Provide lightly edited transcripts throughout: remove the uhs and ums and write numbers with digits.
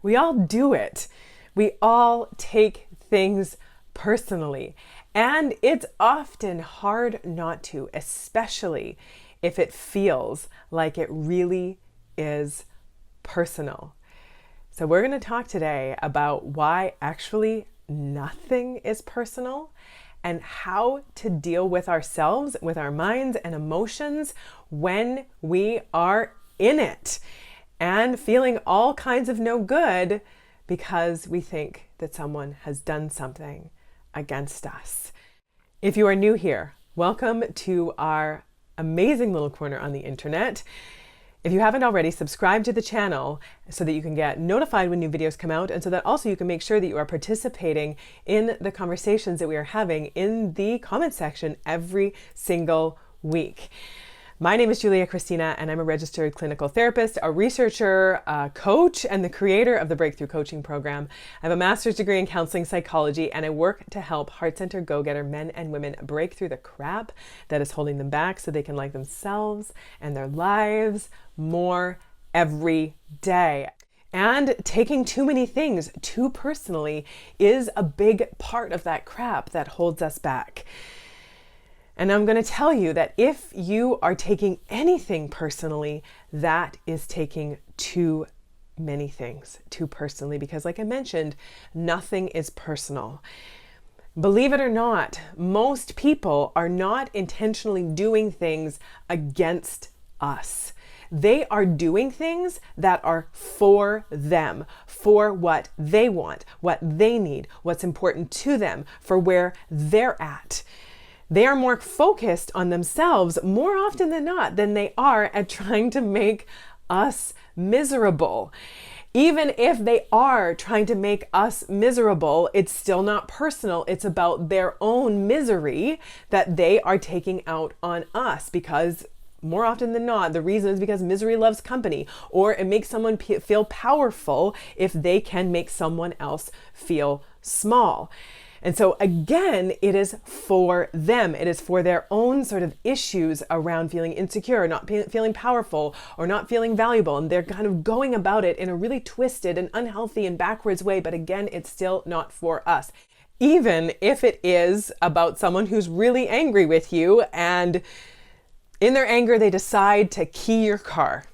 We all do it. We all take things personally. And it's often hard not to, especially if it feels like it really is personal. So we're going to talk today about why actually nothing is personal and how to deal with ourselves, with our minds and emotions when we are in it and feeling all kinds of no good because we think that someone has done something against us. If you are new here, welcome to our amazing little corner on the internet. If you haven't already, subscribe to the channel so that you can get notified when new videos come out, and so that also you can make sure that you are participating in the conversations that we are having in the comment section every single week. My name is Kristina, and I'm a registered clinical therapist, a researcher, a coach, and the creator of the Breakthrough Coaching Program. I have a master's degree in counseling psychology, and I work to help heart-centered go-getter men and women break through the crap that is holding them back so they can like themselves and their lives more every day. And taking too many things too personally is a big part of that crap that holds us back. And I'm going to tell you that if you are taking anything personally, that is taking too many things too personally, because like I mentioned, nothing is personal. Believe it or not, most people are not intentionally doing things against us. They are doing things that are for them, for what they want, what they need, what's important to them, for where they're at. They are more focused on themselves more often than not than they are at trying to make us miserable. Even if they are trying to make us miserable, it's still not personal. It's about their own misery that they are taking out on us, because more often than not, the reason is because misery loves company, or it makes someone feel powerful if they can make someone else feel small. And so again, it is for them. It is for their own sort of issues around feeling insecure, not feeling powerful, or not feeling valuable. And they're kind of going about it in a really twisted and unhealthy and backwards way. But again, it's still not for us. Even if it is about someone who's really angry with you, and in their anger, they decide to key your car.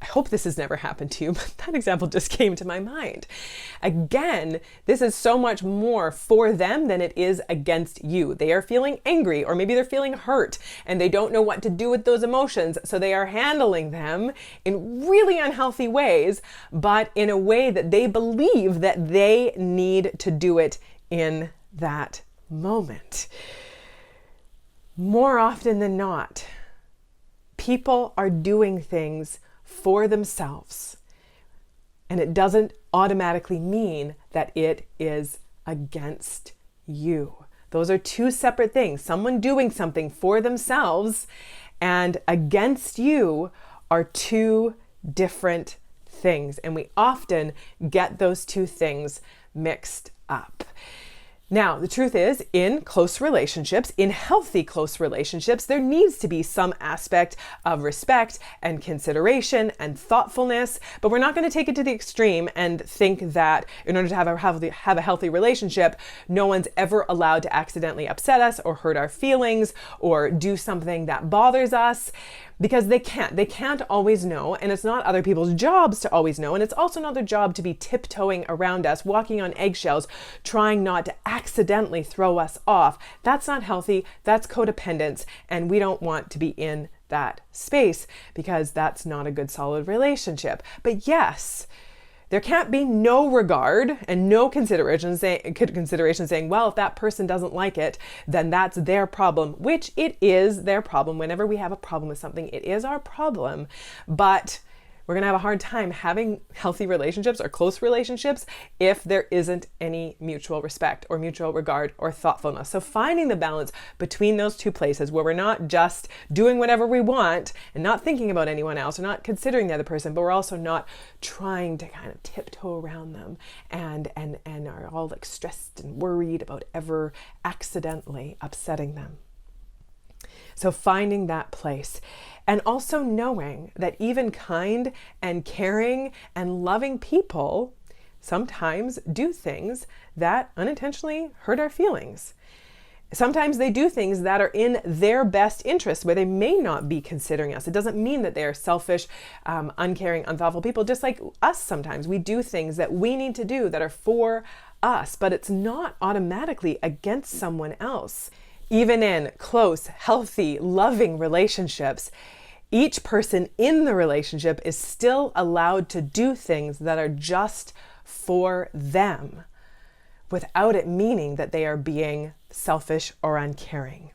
I hope this has never happened to you, but that example just came to my mind. Again, this is so much more for them than it is against you. They are feeling angry, or maybe they're feeling hurt, and they don't know what to do with those emotions. So they are handling them in really unhealthy ways, but in a way that they believe that they need to do it in that moment. More often than not, people are doing things for themselves. And it doesn't automatically mean that it is against you. Those are two separate things. Someone doing something for themselves and against you are two different things. And we often get those two things mixed up. Now, the truth is, in close relationships, in healthy close relationships, there needs to be some aspect of respect and consideration and thoughtfulness, but we're not going to take it to the extreme and think that in order to have a healthy relationship, no one's ever allowed to accidentally upset us or hurt our feelings or do something that bothers us. Because they can't always know, and it's not other people's jobs to always know, and it's also not their job to be tiptoeing around us, walking on eggshells, trying not to accidentally throw us off. That's not healthy, that's codependence, and we don't want to be in that space because that's not a good solid relationship. But yes, there can't be no regard and no consideration saying, well, if that person doesn't like it, then that's their problem, which it is their problem. Whenever we have a problem with something, it is our problem. But we're going to have a hard time having healthy relationships or close relationships if there isn't any mutual respect or mutual regard or thoughtfulness. So finding the balance between those two places where we're not just doing whatever we want and not thinking about anyone else or not considering the other person, but we're also not trying to kind of tiptoe around them and are all like stressed and worried about ever accidentally upsetting them. So finding that place, and also knowing that even kind and caring and loving people sometimes do things that unintentionally hurt our feelings. Sometimes they do things that are in their best interest where they may not be considering us. It doesn't mean that they are selfish, uncaring, unthoughtful people. Just like us, sometimes we do things that we need to do that are for us, but it's not automatically against someone else. Even in close, healthy, loving relationships, each person in the relationship is still allowed to do things that are just for them, without it meaning that they are being selfish or uncaring.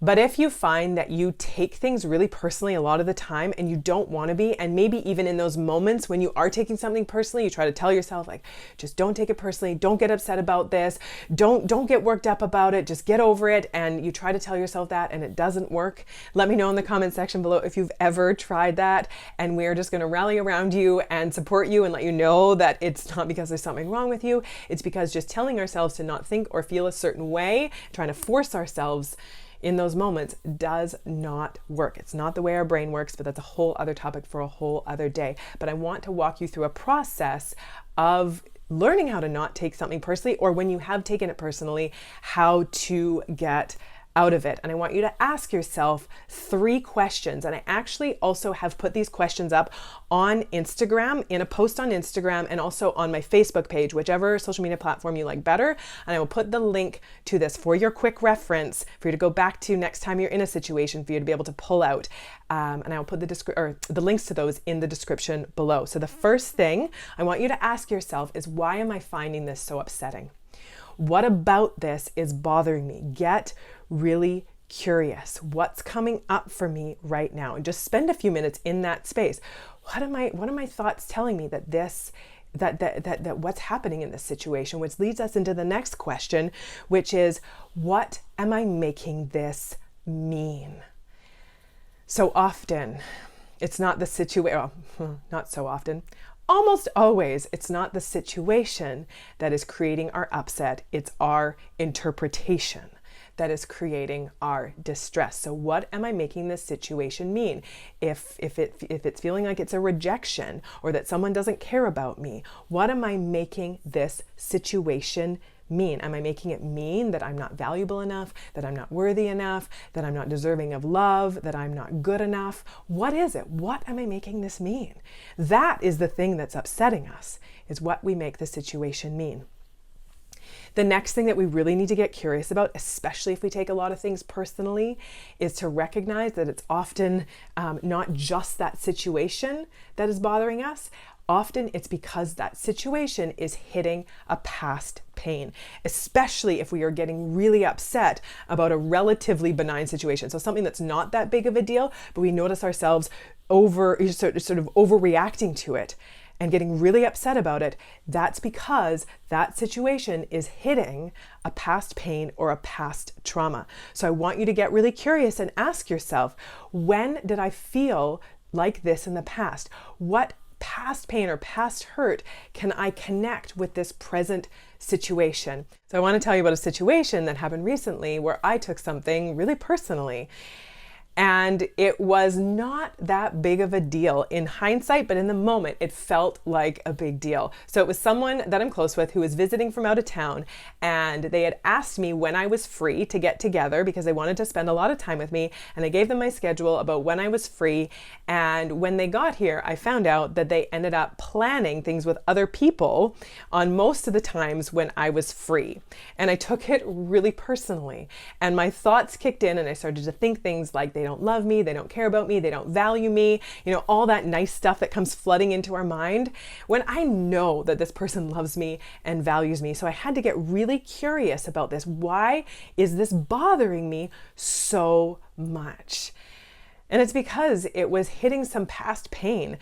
But if you find that you take things really personally a lot of the time and you don't want to be, and maybe even in those moments when you are taking something personally, you try to tell yourself like, just don't take it personally, don't get upset about this, don't get worked up about it, just get over it, and you try to tell yourself that and it doesn't work, let me know in the comment section below if you've ever tried that, and we're just going to rally around you and support you and let you know that it's not because there's something wrong with you, it's because just telling ourselves to not think or feel a certain way, trying to force ourselves in those moments does not work. It's not the way our brain works, but that's a whole other topic for a whole other day. But I want to walk you through a process of learning how to not take something personally, or when you have taken it personally, how to get out of it. And I want you to ask yourself 3 questions. And I actually also have put these questions up on Instagram, in a post on Instagram, and also on my Facebook page, whichever social media platform you like better. And I will put the link to this for your quick reference, for you to go back to next time you're in a situation, for you to be able to pull out. And I will put the links to those in the description below. So the first thing I want you to ask yourself is, why am I finding this so upsetting? What about this is bothering me? Get really curious. What's coming up for me right now? And just spend a few minutes in that space. What are my thoughts telling me that what's happening in this situation? Which leads us into the next question, which is, what am I making this mean? So often, it's not the situation, well, not so often. Almost always, it's not the situation that is creating our upset, it's our interpretation that is creating our distress. So what am I making this situation mean? If it's feeling like it's a rejection or that someone doesn't care about me, what am I making this situation mean? Am I making it mean that I'm not valuable enough, that I'm not worthy enough, that I'm not deserving of love, that I'm not good enough? What is it? What am I making this mean? That is the thing that's upsetting us, is what we make the situation mean. The next thing that we really need to get curious about, especially if we take a lot of things personally, is to recognize that it's often not just that situation that is bothering us. Often it's because that situation is hitting a past pain, especially if we are getting really upset about a relatively benign situation. So something that's not that big of a deal, but we notice ourselves sort of overreacting to it and getting really upset about it. That's because that situation is hitting a past pain or a past trauma. So I want you to get really curious and ask yourself, when did I feel like this in the past? What past pain or past hurt can I connect with this present situation? So I want to tell you about a situation that happened recently where I took something really personally. And it was not that big of a deal in hindsight, but in the moment, it felt like a big deal. So it was someone that I'm close with who was visiting from out of town, and they had asked me when I was free to get together because they wanted to spend a lot of time with me, and I gave them my schedule about when I was free. And when they got here, I found out that they ended up planning things with other people on most of the times when I was free. And I took it really personally, and my thoughts kicked in, and I started to think things like, they don't love me, they don't care about me, they don't value me, all that nice stuff that comes flooding into our mind, when I know that this person loves me and values me. So I had to get really curious about this. Why is this bothering me so much? And it's because it was hitting some past pain.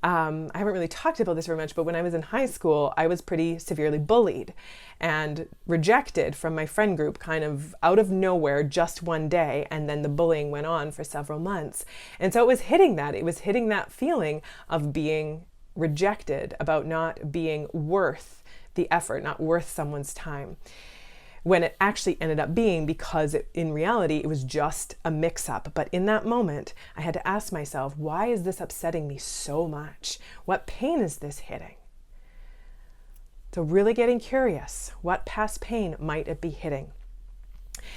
I haven't really talked about this very much, but when I was in high school, I was pretty severely bullied and rejected from my friend group kind of out of nowhere just one day. And then the bullying went on for several months. And so it was hitting that feeling of being rejected, about not being worth the effort, not worth someone's time, when it actually ended up being because in reality, it was just a mix-up. But in that moment, I had to ask myself, why is this upsetting me so much? What pain is this hitting? So really getting curious, what past pain might it be hitting?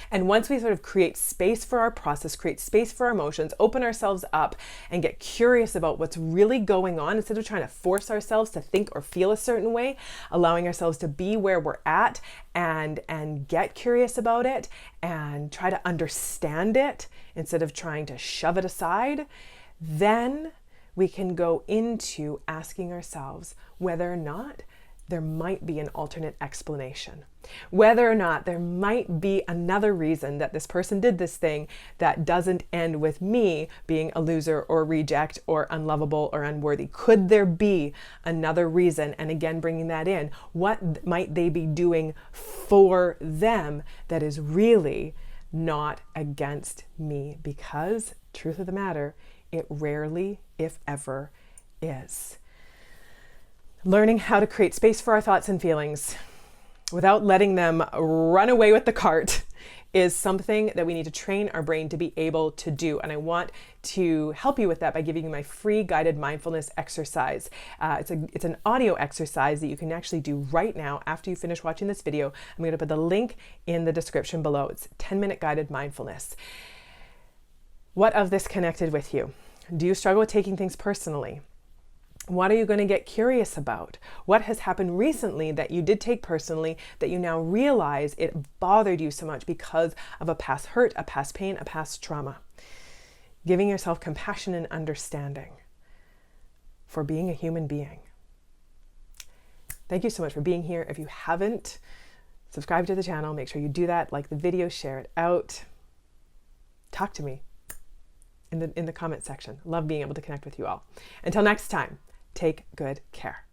And once we sort of create space for our process, create space for our emotions, open ourselves up and get curious about what's really going on, instead of trying to force ourselves to think or feel a certain way, allowing ourselves to be where we're at and get curious about it and try to understand it instead of trying to shove it aside, then we can go into asking ourselves whether or not there might be an alternate explanation, whether or not there might be another reason that this person did this thing that doesn't end with me being a loser or reject or unlovable or unworthy. Could there be another reason? And again, bringing that in, what might they be doing for them that is really not against me? Because, truth of the matter, it rarely, if ever, is. Learning how to create space for our thoughts and feelings without letting them run away with the cart is something that we need to train our brain to be able to do. And I want to help you with that by giving you my free guided mindfulness exercise. It's an audio exercise that you can actually do right now after you finish watching this video. I'm going to put the link in the description below. It's 10-minute guided mindfulness. What of this connected with you? Do you struggle with taking things personally? What are you going to get curious about? What has happened recently that you did take personally that you now realize it bothered you so much because of a past hurt, a past pain, a past trauma? Giving yourself compassion and understanding for being a human being. Thank you so much for being here. If you haven't subscribed to the channel, make sure you do that. Like the video, share it out. Talk to me in the comment section. Love being able to connect with you all. Until next time. Take good care.